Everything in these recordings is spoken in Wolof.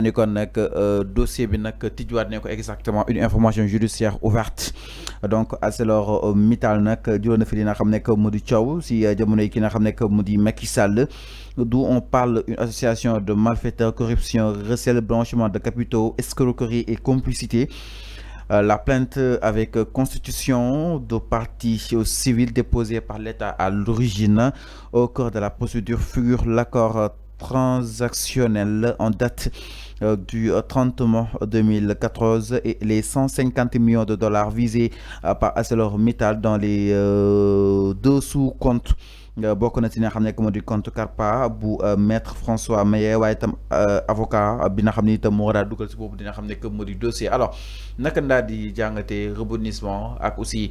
ni kon nag dossier bi nag tijjuwaat ne ko exactement une information judiciaire ouverte donc ArcelorMittal nag juróon na fi li nga xam ne mu di coow si jamono yi ki nga xam ne mu di Macky Sall d'où on parle une association de malfaiteurs, corruption, recel, blanchiment de capitaux, escroquerie et complicité. La plainte avec constitution de partie civile déposée par l'État à l'origine. Au cours de la procédure figure l'accord transactionnel en date du 30 mai 2014 et les 150 millions de dollars visés par ArcelorMittal dans les deux sous-comptes bokk na ci nga xam ne moo di compte Carpa bu maître François Meyer waaye itam avocat bi nga xam ne itam moo war a dugal si boobu dina xam ne moo di dossier alors naka ndaa di jàngatee rebondissement ak aussi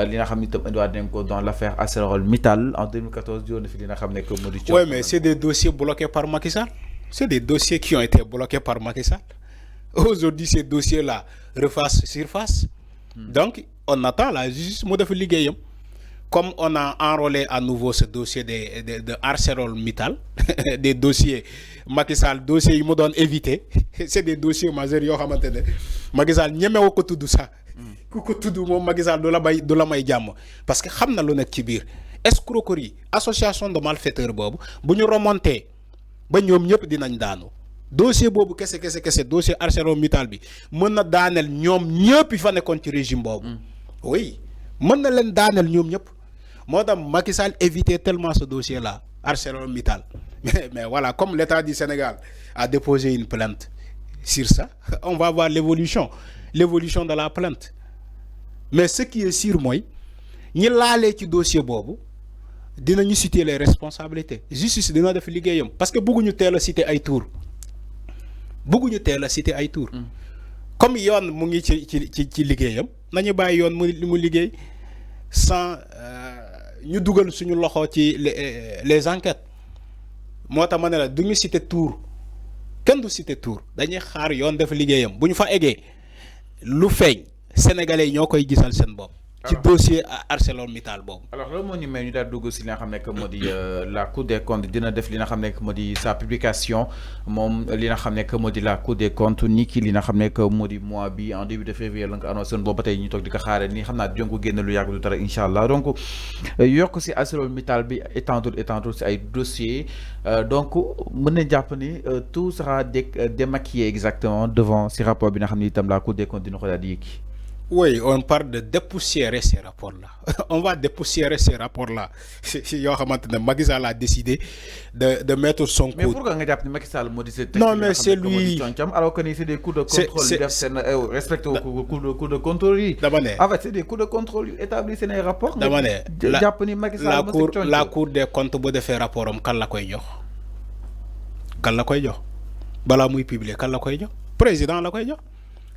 li nga xam ne itam indiwaat nañ ko dans l'affaire ArcelorMittal en 2014 joon na fi li nga xam ne moo di. Oui, mais c'est des dossiers bloqués par Macky Sall. C'est des dossiers qui ont été bloqués par Macky Sall. Aujourd'hui, ces dossiers-là refassent surface. Donc, on attend la justice mu def liggéeyam. Comme on a enrôlé à nouveau ce dossier de ArcelorMittal, des dossiers Macky Sall, dossiers yi mu doon éviter, c'est des dossiers majeurs yoo xamante ne Macky Sall ñemewu ko tudd sax. ku ko tudd moom Macky Sall du la may jàmm parce que xam na lu nekk ci biir escroquerie association de malfaiteurs boobu bu ñu remonté ba ñoom ñëpp dinañ daanu dossier boobu kese dossier ArcelorMittal bi mën na daaneel ñoom ñëpp fa nekkoon ci régime boobu. Oui mën na leen daaneel ñoom ñëpp. Moi, Macky Sall évitait tellement ce dossier-là, ArcelorMittal. Mais voilà, comme l'État du Sénégal a déposé une plainte sur ça, on va voir l'évolution de la plainte. Mais ce qui est sûr, moi, ni l'aller ci dossier bobu, dinañu citer les responsabilités. Justice dina def liggéeyam parce que bëgguñu teel a citer ay tour. Comme yoon mu ngi ci liggéeyam, nañu bàyyi yoon mu liggéey sans ñu dugal suñu loxo ci les enquêtes moo tax ma ne la du ñu citer tour kenn du citer tour dañuy xaar yoon def liggéeyam bu ñu fa eggee lu feeñ sénégalais yi ñoo koy gisal seen bopp. ci dossier ArcelorMittal boobu. alors loolu moo ñu may ñu daal dugg si li nga xam ne moo di la Cour des comptes dina def li nga xam ne moo di sa publication moom li nga xam ne moo di la Cour des comptes ni ki li nga xam ne moo di mois bi en début de février la nga ko annoncé woon boobu ba tey ñu toog di ko xaare ni xam naa dinañ ko génne lu yàgg lu dara incha allah donc yokk si ArcelorMittal bi étendre si ay dossiers donc mën nañ jàpp ni tout sera démaquillé exactement devant si rapport bi nga xam ne itam la Cour des comptes dina ko daal di yëkki. Oui, on parle de dépoussiérer ces rapports-là. On va dépoussiérer ces rapports-là. Macky Sall a décidé de mettre son coup. Mais pourquoi Macky Sall non, mais c'est lui. Alors que c'est des coups de contrôle. Respecte aux coups de contrôle. En fait, c'est des coups de contrôle établis dans les rapports. La Cour des comptes, si elle fait un rapport, quand la koy jox? Quand la koy jox? Bala muy publier, quand la koy jox? Président la koy jox?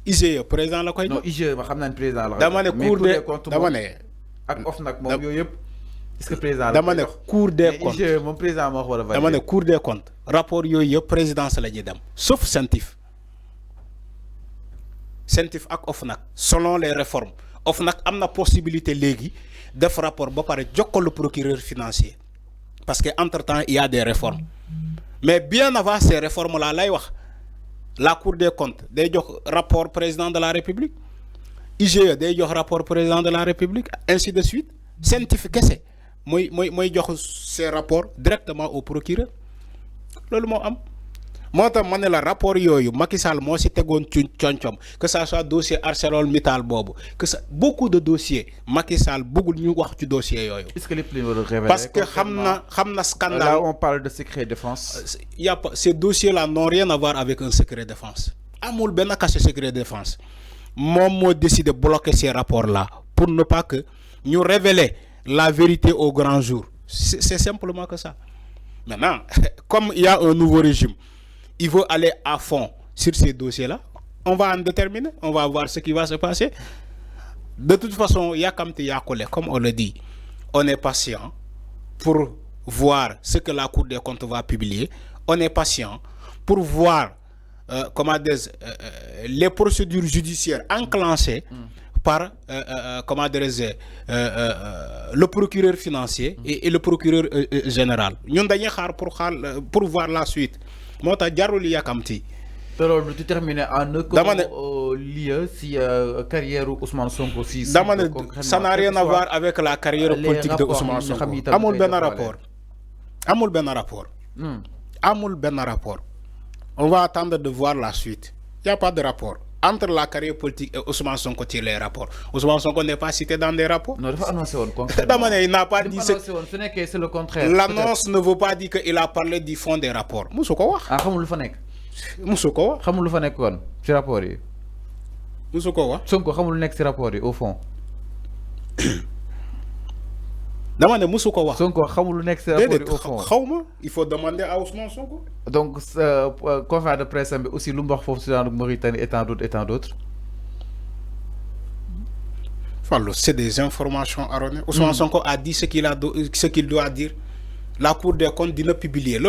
IGE président la koy jox. Non IGE ba xam naa ne président la. dama ne Cour des comptes dama ne. ak OFNAC moom yooyu yëpp. est-ce que président la dama ne Cour des comptes IGE moom président moo war a valider. dama ne Cour des comptes rapport yooyu yëpp présidence la ñuy dem. sauf CENTIF ak OFNAC selon les réformes OFNAC am na possibilité léegi def rapport ba pare jox ko le procureur financier parce que entre-temps il y a des réformes mais bien avant ces réformes là lay wax. La Cour des comptes day jox rapport président de la République IGE day jox rapport président de la République ainsi de suite scientifique kese mooy jox ces rapports directement au procureur loolu moo am moo tax ma ne la rapport yooyu Macky Sall moo si tegoon concom que ça soit dossier ArcelorMittal boobu que ça beaucoup de dossiers Macky Sall bëggul ñu wax ci dossier yooyu. Est-ce que lépp li war a révéler parce que xam na scandale. Là on parle de secret défense. Il y a pas ces dossiers-là n'ont rien à voir avec un secret défense. Amul benn cachet secret défense moom moo décidé de bloquer ces rapports-là pour ne pas que ñu révéler la vérité au grand jour. C'est simplement que ça. Maintenant, comme il y a un nouveau régime, il veut aller à fond sur ces dossiers-là. On va en déterminer, on va voir ce qui va se passer. De toute façon, il y a comme on le dit, on est patient pour voir ce que la Cour des comptes va publier. On est patient pour voir les procédures judiciaires enclenchées par le procureur financier et le procureur général. Nous allons pour voir la suite. Moo tax jarul yàkkamti Alors, tu termines en lieu si carrière Ousmane Sonko si. Ça n'a rien à voir avec la carrière politique de Ousmane Sonko. Amul ben rapport. Amul ben rapport. Amul ben rapport. On va attendre de voir la suite. Il n'y a pas de rapport. Entre la carrière politique et Ousmane Sonko, il y a les rapports. Ousmane Sonko n'est pas cité dans des rapports. Non, il faut annoncer concrètement. Il n'a pas dit ce n'est que c'est le contraire. L'annonce ne veut pas dire qu'il a parlé du fond des rapports. Moussouko ah, comment le fait? Moussouko comment le fait quoi? Ce rapport Moussouko Sonko comment le next rapport au fond? Demandez Moussouko Sonko comment le next rapport au fond? Il faut demander à Ousmane Sonko. Donc, conférence de presse aussi l'Umbar Fof dans Mauritanie et tant d'autres. C'est des informations erronées. Ousmane Sonko a dit ce qu'il doit dire. La Cour des comptes dit ne publier.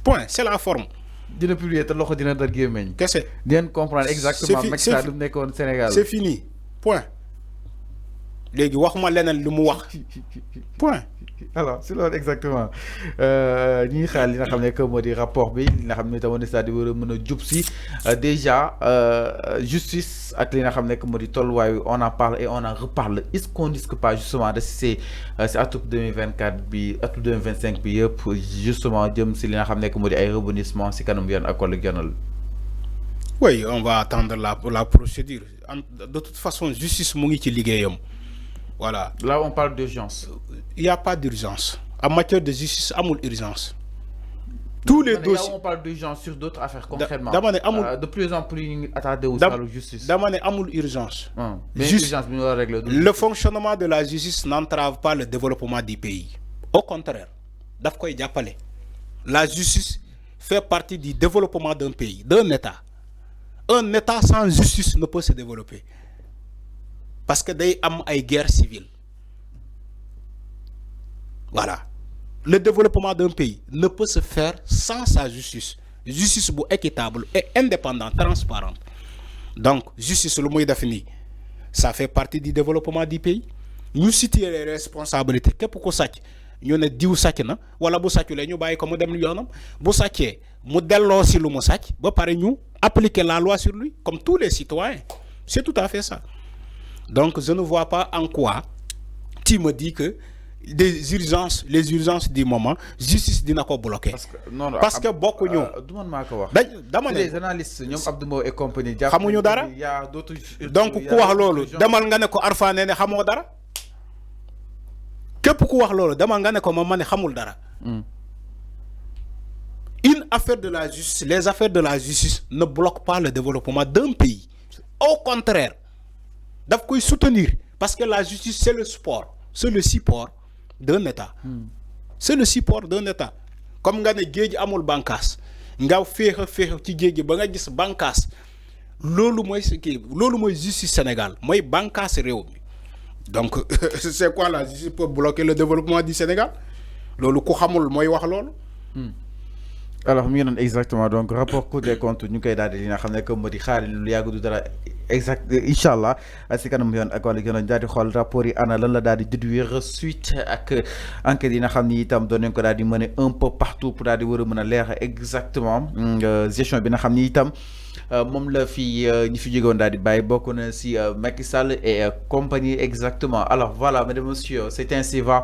Point. C'est la forme. Dina publier te loxo dina dar gemeñ. Qu'est-ce que Dien comprendre exactement Macky Sall lu nekkoon Sénégal. C'est fini. Point. Légui waxuma leneen lu mu wax. Point. Alors c'est là exactement ñi xal li nga xamné que modi rapport bi li nga xamné tamone c'est-à-dire wara mëna djup ci déjà justice ak li nga xamné que modi tolway on en parle et on en reparle. Est-ce qu'on risque pas justement de c'est atout 2024 bi atout 2025 bi yépp justement jëm ci li nga xamné que modi ay rebondissement ci kanam yoon ak wala gënal? Oui, on va attendre la procédure. De toute façon, justice mu ngi ci liggéeyam. Voilà. Là, on parle d'urgence. Il n'y a pas d'urgence. En matière de justice, il y a urgence. Tous les dossiers. Là, on parle d'urgence sur d'autres affaires concrètement. De plus en plus attardé au la justice. D'abord, il y a urgence. Le fonctionnement de la justice n'entrave pas le développement du pays. Au contraire, la justice fait partie du développement d'un pays, d'un État. Un État sans justice ne peut se développer. Parce que day am ay guerre civile. Voilà. Le développement d'un pays ne peut se faire sans sa justice. Justice équitable et indépendante, transparente. Donc, justice le moyen défini, ça fait partie du développement du pays. Nous citons les responsabilités. Qu'est-ce que ça fait? Nous ne disons pas na wala bu sàccu la ñu bàyyi ko mu dem yoonam bu sàccee mu delloo si lu mu sàcc ba pare ñu appliquer la loi sur lui comme tous les citoyens. C'est tout à fait ça. Donc, je ne vois pas en quoi tu me dis que les urgences du moment, justice dina ko bloquer. Parce que beaucoup ñu les analystes ñom Abdou et compagnie xamuñu dara. Il y a d'autres. Donc ku wax lolu demal nga ne ko Arfa ne xamoo dara. Képp ku wax lolu demal nga ne ko ma ne xamul dara. Une affaire de la justice, les affaires de la justice ne bloquent pas le développement d'un pays. Au contraire, daf koy soutenir parce que la justice c'est le support, c'est le support d'un État. C'est le support d'un État. Comme nga ne géej amul bànqaas nga féex ci géej ba nga gis bànqaas loolu mooy justice Sénégal mooy bànqaas réew mi. Donc c'est quoi la justice pour bloquer le développement du Sénégal? Loolu ku xamul mooy wax loolu. Alors mi ngi noonu exactement donc rapport Cour des comptes ñu koy daal di li nga xam ne que moo di xaar lu yàgg du dara exact incha allah si kanam yoon ak wàllu gën daal di xool rapport yi ana lan la daal di déduire suite ak enquête yi nga xam ni itam doon nañ ko daal di mener un peu partout pour daal di war a mën a leer exactement gestion bi nga xam ni itam moom la fi ñi fi jógewoon daal di bàyyi bokk na si Macky Sall et compagnie exactement. Alors voilà mesdames et messieurs, c'est ainsi va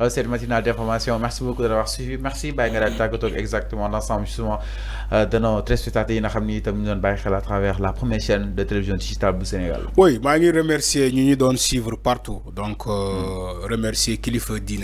cette matinale d'information. Merci beaucoup de l'avoir suivi. Merci Baye nga daal di tàggatoo exactement l'ensemble justement de nos téléspectateurs yi nga xam ni itam ñu doon bàyyi xel à travers la première chaîne de télévision digitale du Sénégal. Oui maa ngi remercier ñu doon suivre partout donc remercier kilifa diine